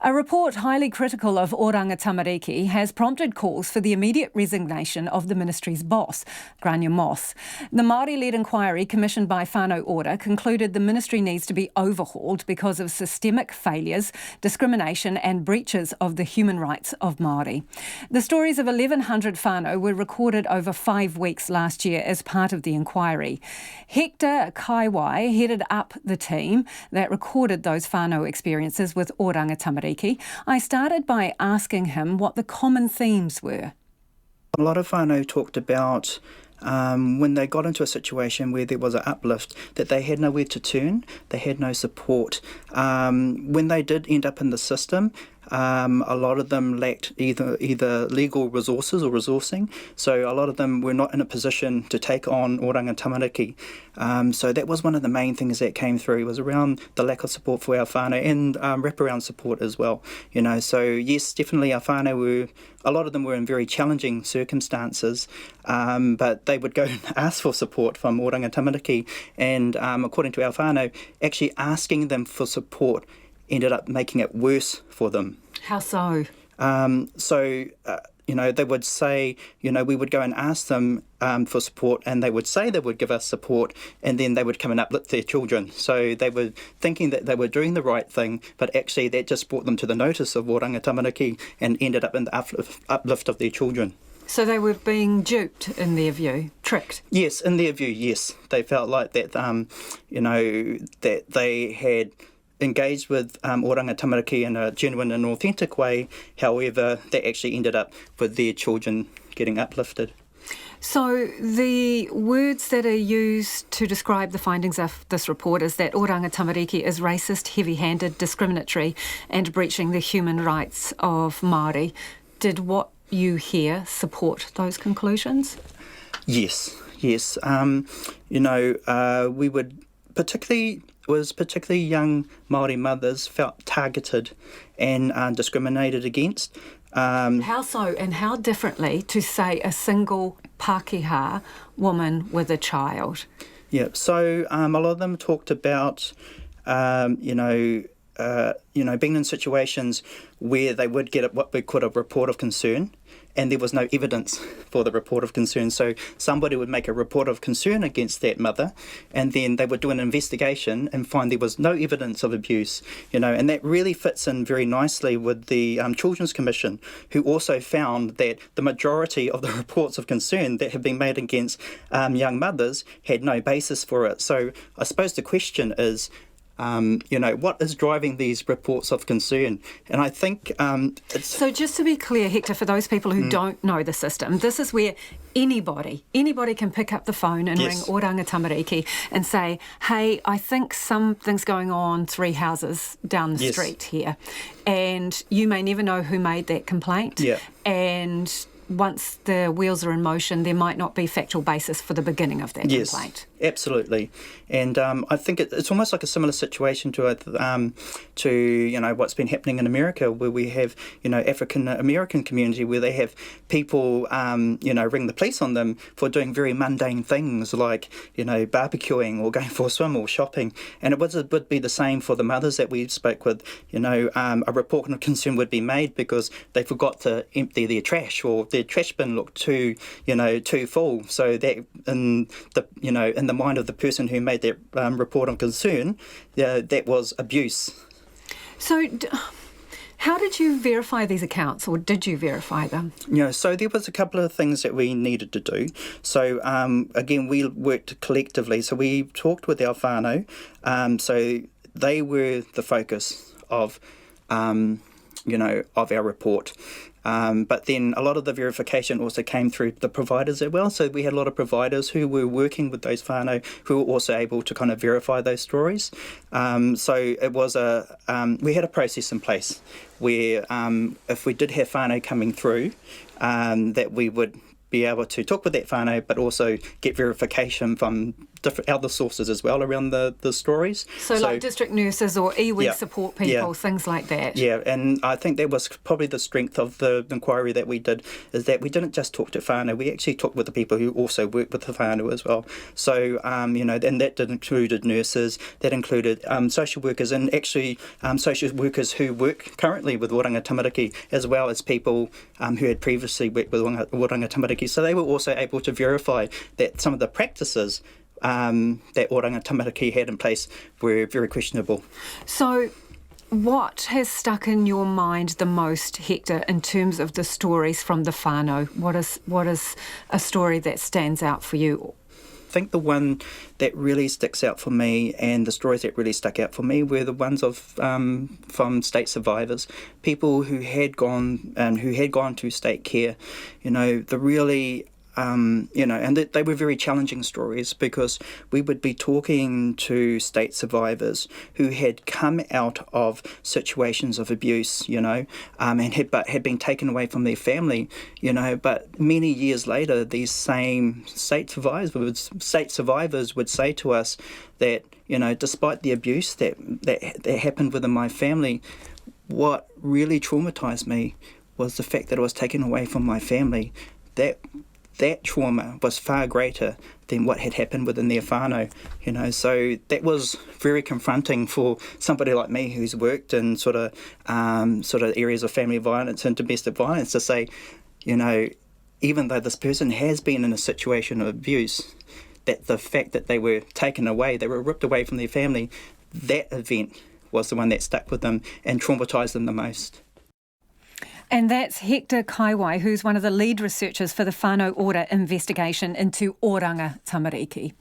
A report highly critical of Oranga Tamariki has prompted calls for the immediate resignation of the ministry's boss, Grainne Moss. The Māori-led inquiry commissioned by Whānau Ora concluded the ministry needs to be overhauled because of systemic failures, discrimination and breaches of the human rights of Māori. The stories of 1,100 whānau were recorded over 5 weeks last year as part of the inquiry. Hector Kaiwai headed up the team that recorded those whānau experiences with Oranga Tamariki. I started by asking him what the common themes were. A lot of whānau talked about when they got into a situation where there was an uplift, that they had nowhere to turn, they had no support. When they did end up in the system, a lot of them lacked either legal resources or resourcing, so a lot of them were not in a position to take on Oranga Tamariki. So that was one of the main things that came through, was around the lack of support for our whānau and wraparound support as well. So yes, definitely our whānau a lot of them were in very challenging circumstances, but they would go and ask for support from Oranga Tamariki, and according to our whānau, actually asking them for support ended up making it worse for them. How so? They would say, we would go and ask them for support, and they would say they would give us support, and then they would come and uplift their children. So they were thinking that they were doing the right thing, but actually that just brought them to the notice of Oranga Tamariki and ended up in the uplift of their children. So they were being duped, in their view, tricked? Yes, in their view, yes. They felt like that, that they had engaged with Oranga Tamariki in a genuine and authentic way. However, they actually ended up with their children getting uplifted. So the words that are used to describe the findings of this report is that Oranga Tamariki is racist, heavy-handed, discriminatory and breaching the human rights of Māori. Did what you hear support those conclusions? Yes. We would particularly young Māori mothers felt targeted and discriminated against. How so, and how differently to, say, a single Pākehā woman with a child? Yeah, so a lot of them talked about, being in situations where they would get what we call a report of concern, and there was no evidence for the report of concern. So somebody would make a report of concern against that mother, and then they would do an investigation and find there was no evidence of abuse, and that really fits in very nicely with the Children's Commission, who also found that the majority of the reports of concern that have been made against young mothers had no basis for it. So I suppose the question is, what is driving these reports of concern? And I think it's... So just to be clear, Hector, for those people who don't know the system, this is where anybody can pick up the phone and ring Oranga Tamariki and say, hey, I think something's going on 3 houses down the street here. And you may never know who made that complaint. Yeah. And once the wheels are in motion, there might not be factual basis for the beginning of that complaint. Absolutely. And I think it's almost like a similar situation to what's been happening in America, where we have, African American community where they have people, ring the police on them for doing very mundane things like, barbecuing or going for a swim or shopping. And it would be the same for the mothers that we spoke with. A report of concern would be made because they forgot to empty their trash, or their trash bin looked too full. So that in the mind of the person who made that report of concern, that was abuse. So how did you verify these accounts, or did you verify them? So there was a couple of things that we needed to do. So again, we worked collectively. So we talked with our whānau. So they were the focus of our report. But then a lot of the verification also came through the providers as well. So we had a lot of providers who were working with those whānau who were also able to kind of verify those stories. So it was we had a process in place where if we did have whānau coming through, that we would be able to talk with that whānau, but also get verification from different other sources as well around the stories. So like district nurses or iwi Yeah, support people, things like that. Yeah, and I think that was probably the strength of the inquiry that we did, is that we didn't just talk to whānau, we actually talked with the people who also work with the whānau as well. So, and that included nurses, that included social workers, and actually social workers who work currently with Oranga Tamariki, as well as people who had previously worked with Oranga Tamariki. So they were also able to verify that some of the practices that Oranga Tamariki had in place were very questionable. So what has stuck in your mind the most, Hector, in terms of the stories from the whānau? What is a story that stands out for you? I think the one that really sticks out for me, and the stories that really stuck out for me, were the ones of from state survivors, people who had gone to state care. The really and they were very challenging stories, because we would be talking to state survivors who had come out of situations of abuse, and had been taken away from their family, but many years later, these same state survivors would say to us that, despite the abuse that happened within my family, what really traumatized me was the fact that I was taken away from my family. That trauma was far greater than what had happened within their whānau, so that was very confronting for somebody like me who's worked in sort of areas of family violence and domestic violence, to say, even though this person has been in a situation of abuse, that the fact that they were taken away, they were ripped away from their family, that event was the one that stuck with them and traumatised them the most. And that's Hector Kaiwai, who's one of the lead researchers for the Whānau Ora investigation into Oranga Tamariki.